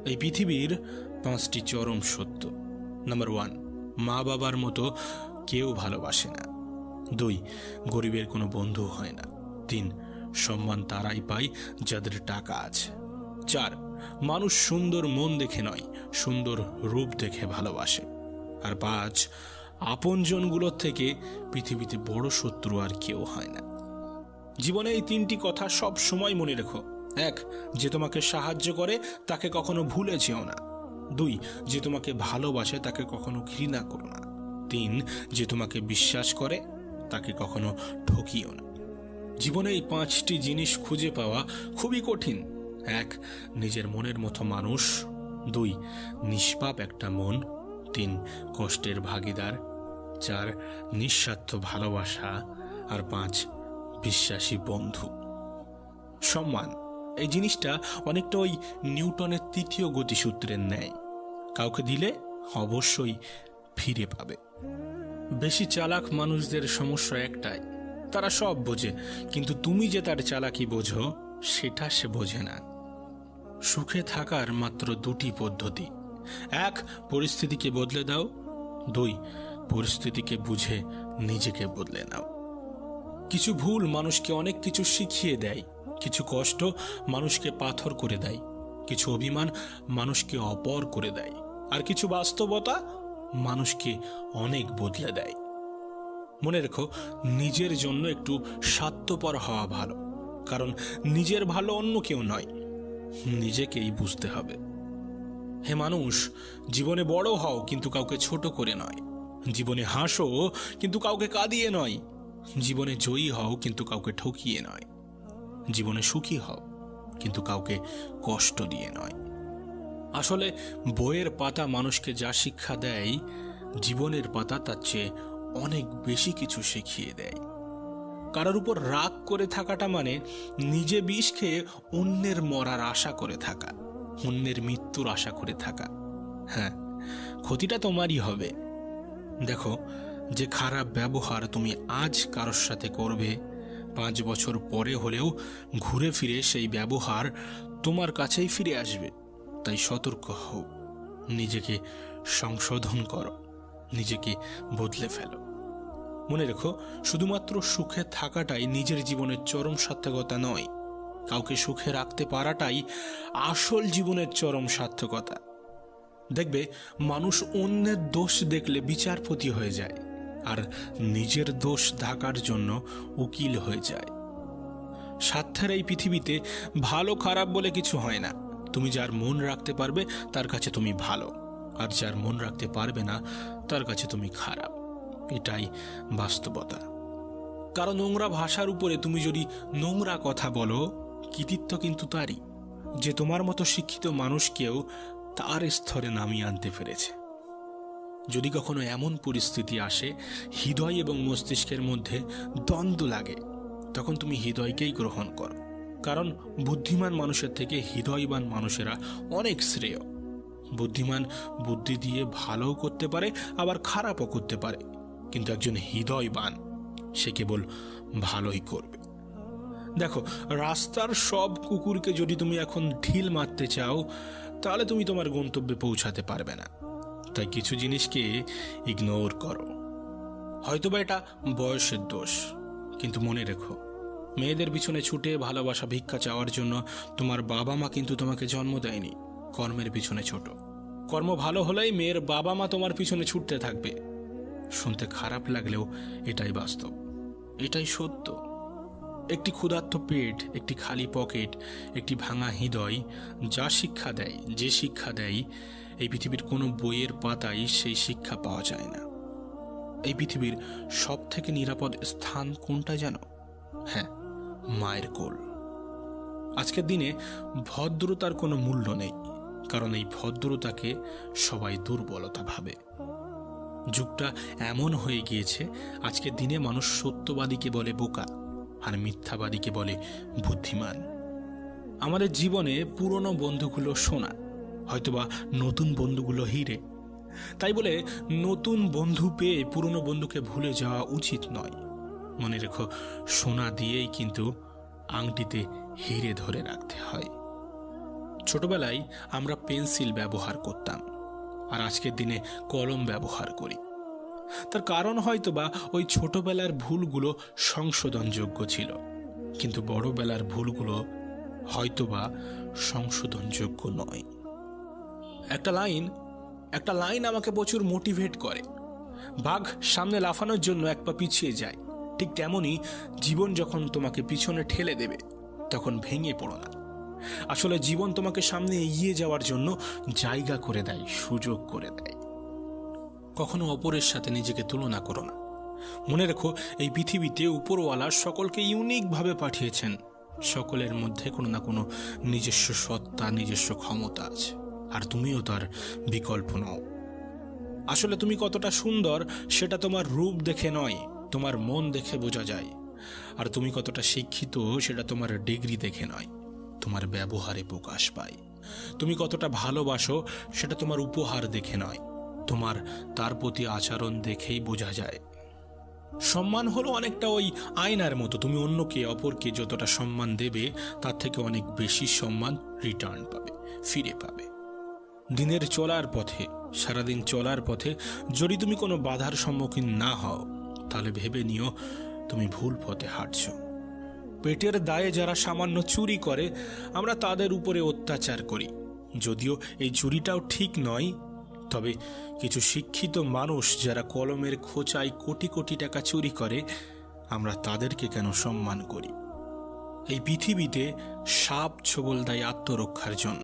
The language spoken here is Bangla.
এই পৃথিবীর 5টি চরম সত্য। নাম্বার 1, মা বাবার মতো কেউ ভালোবাসে না। 2, গরিবের কোনো বন্ধু হয় না। 3, সম্মান তারাই পায় যাদের টাকা আছে। 4, মানুষ সুন্দর মন দেখে নয়, সুন্দর রূপ দেখে ভালোবাসে। আর 5, আপনজনগুলোর থেকে পৃথিবীতে বড় শত্রু আর কেউ হয় না। জীবনে এই 3টি কথা সব সময় মনে রেখো। 1, যে তোমাকে সাহায্য করে তাকে কখনো ভুলে যেও না। 2, যে তোমাকে ভালোবাসে তাকে কখনো ঘৃণা করো না। 3, যে তোমাকে বিশ্বাস করে তাকে কখনো ঠকিও না। জীবনে এই 5টি জিনিস খুঁজে পাওয়া খুবই কঠিন। 1, নিজের মনের মতো মানুষ। 2, নিষ্পাপ একটা মন। 3, কষ্টের ভাগিদার। 4, নিঃস্বার্থ ভালোবাসা। আর 5, বিশ্বাসী বন্ধু। সম্মান এই জিনিসটা অনেকটা ওই নিউটনের 3য় গতিসূত্রের ন্যায়। কাউকে দিলে অবশ্যই ফিরে পাবে। বেশি চালাক মানুষদের সমস্যা একটাই, তারা সব বোঝে, কিন্তু তুমি যে তার চালাকি বোঝো সেটা সে বোঝে না। সুখে থাকার মাত্র 2টি পদ্ধতি। 1, পরিস্থিতিকে বদলে দাও। 2, পরিস্থিতিকে বুঝে নিজেকে বদলে নাও। কিছু ভুল মানুষকে অনেক কিছু শিখিয়ে দেয়, কিছু কষ্ট মানুষকে পাথর করে দেয়, কিছু অভিমান মানুষকে অপর করে দেয়, আর কিছু বাস্তবতা মানুষকে অনেক বদলে দেয়। মনে রেখো, নিজের জন্য একটু স্বার্থপর হওয়া ভালো, কারণ নিজের ভালো অন্য কেউ নয়, নিজেকেই বুঝতে হবে। হে মানুষ, জীবনে বড় হও কিন্তু কাউকে ছোট করে নয়। জীবনে হাসো কিন্তু কাউকে কাঁদিয়ে নয়। জীবনে জয়ী হও কিন্তু কাউকে ঠকিয়ে নয়। জীবনে সুখী হও কিন্তু কাউকে কষ্ট দিয়ে নয়। আসলে বইয়ের পাতা মানুষকে যা শিক্ষা দেয়, জীবনের পাতা তার চেয়ে অনেক বেশি কিছু শিখিয়ে দেয়। কারোর উপর রাগ করে থাকাটা মানে নিজে বিষ খেয়ে অন্যের মরার আশা করে থাকা, অন্যের মৃত্যুর আশা করে থাকা। হ্যাঁ, ক্ষতিটা তোমারই হবে। দেখো, যে খারাপ ব্যবহার তুমি আজ কারোর সাথে করবে, 5 বছর পরে হলেও ঘুরে ফিরে সেই ব্যবহার তোমার কাছেই ফিরে আসবে। তাই সতর্ক হও, নিজেকে সংশোধন করো, নিজেকে বদলে ফেলো। মনে রেখো, শুধুমাত্র সুখে থাকাটাই নিজের জীবনের চরম সার্থকতা নয়, কাউকে সুখে রাখতে পারাটাই আসল জীবনের চরম সার্থকতা। দেখবে, মানুষ অন্যের দোষ দেখলে বিচারপতি হয়ে যায়, আর নিজের দোষ ঢাকার জন্য উকিল হয়ে যায়। স্বার্থের এই পৃথিবীতে ভালো খারাপ বলে কিছু হয় না। তুমি যার মন রাখতে পারবে তার কাছে তুমি ভালো, আর যার মন রাখতে পারবে না তার কাছে তুমি খারাপ। এটাই বাস্তবতা। কারণ নোংরা ভাষার উপরে তুমি যদি নোংরা কথা বলো, কৃতিত্ব কিন্তু তারই, যে তোমার মতো শিক্ষিত মানুষকেও তার স্তরে নামিয়ে আনতে পেরেছে। যদি কখনো এমন পরিস্থিতি আসে হৃদয় এবং মস্তিষ্কের মধ্যে দ্বন্দ্ব লাগে, তখন তুমি হৃদয়কেই গ্রহণ করো। কারণ বুদ্ধিমান মানুষের থেকে হৃদয়বান মানুষেরা অনেক শ্রেয়। বুদ্ধিমান বুদ্ধি দিয়ে ভালোও করতে পারে, আবার খারাপও করতে পারে, কিন্তু একজন হৃদয়বান সে কেবল ভালোই করবে। দেখো, রাস্তার সব কুকুরকে যদি তুমি এখন ঢিল মারতে চাও, তাহলে তুমি তোমার গন্তব্যে পৌঁছাতে পারবে না। তাই কিছু জিনিসকে ইগনোর করো। হয়তোবা এটা বয়সের দোষ, কিন্তু মনে রেখো, মেয়েদের পিছনে ছুটে ভালোবাসা ভিক্ষা চাওয়ার জন্য তোমার বাবা মা কিন্তু তোমাকে জন্ম দেয়নি। কর্মের পিছনে ছোট, কর্ম ভালো হলেই মেয়ের বাবা মা তোমার পিছনে ছুটতে থাকবে। শুনতে খারাপ লাগলেও এটাই বাস্তব, এটাই সত্য। একটি ক্ষুধার্ত পেট, একটি খালি পকেট, একটি ভাঙা হৃদয় যা শিক্ষা দেয়, যে শিক্ষা দেয়, এই পৃথিবীর কোনো বইয়ের পাতায় সেই শিক্ষা পাওয়া যায় না। এই পৃথিবীর সব থেকে নিরাপদ স্থান কোনটা জানো? হ্যাঁ, মায়ের কোল। আজকের দিনে ভদ্রতার কোনো মূল্য নেই, কারণ এই ভদ্রতাকে সবাই দুর্বলতা ভাবে। যুগটা এমন হয়ে গিয়েছে, আজকের দিনে মানুষ সত্যবাদীকে বলে বোকা, আর মিথ্যাবাদীকে বলে বুদ্ধিমান। আমাদের জীবনে পুরনো বন্ধুগুলো সোনা, হয়তোবা নতুন বন্ধুগুলো হিরে। তাই বলে নতুন বন্ধু পেয়ে পুরনো বন্ধুকে ভুলে যাওয়া উচিত নয়। মনে রেখো, সোনা দিয়েই কিন্তু আংটিতে হিরে ধরে রাখতে হয়। ছোটবেলায় আমরা পেন্সিল ব্যবহার করতাম, আর আজকের দিনে কলম ব্যবহার করি। তার কারণ হয়তোবা ওই ছোটবেলার ভুলগুলো সংশোধনযোগ্য ছিল, কিন্তু বড়বেলার ভুলগুলো হয়তোবা সংশোধনযোগ্য নয়। একটা লাইন আমাকে প্রচুর মোটিভেট করে। বাঘ সামনে লাফানোর জন্য এক পা পিছিয়ে যায়, ঠিক তেমনই জীবন যখন তোমাকে পিছনে ঠেলে দেবে তখন ভেঙে পড়ো না। আসলে জীবন তোমাকে সামনে এগিয়ে যাওয়ার জন্য জায়গা করে দেয়, সুযোগ করে দেয়। কখনো অপরের সাথে নিজেকে তুলনা করো না। মনে রেখো, এই পৃথিবীতে উপরওয়ালা সকলকে ইউনিকভাবে পাঠিয়েছেন। সকলের মধ্যে কোনো না কোনো নিজস্ব সত্তা, নিজস্ব ক্ষমতা আছে, আর তুমিও তার বিকল্প নও। আসলে তুমি কতটা সুন্দর সেটা তোমার রূপ দেখে নয়, তোমার মন দেখে বোঝা যায়। আর তুমি কতটা শিক্ষিত সেটা তোমার ডিগ্রি দেখে নয়, তোমার ব্যবহারে প্রকাশ পায়। তুমি কতটা ভালোবাসো সেটা তোমার উপহার দেখে নয়, তোমার তার প্রতি আচরণ দেখেই বোঝা যায়। সম্মান হলো অনেকটা ওই আয়নার মতো। তুমি অপরকে যতটা সম্মান দেবে তার থেকে অনেক বেশি সম্মান রিটার্ন পাবে, ফিরে পাবে। দিনের চলার পথে, সারাদিন চলার পথে যদি তুমি কোনো বাধার সম্মুখীন না হও, তাহলে ভেবে নিও তুমি ভুল পথে হাঁটছ। পেটের দায়ে যারা সামান্য চুরি করে, আমরা তাদের উপরে অত্যাচার করি। যদিও এই চুরিটাও ঠিক নয়, তবে কিছু শিক্ষিত মানুষ যারা কলমের খোঁচায় কোটি কোটি টাকা চুরি করে, আমরা তাদেরকে কেন সম্মান করি? এই পৃথিবীতে সাপ ছোবল দেয় আত্মরক্ষার জন্য।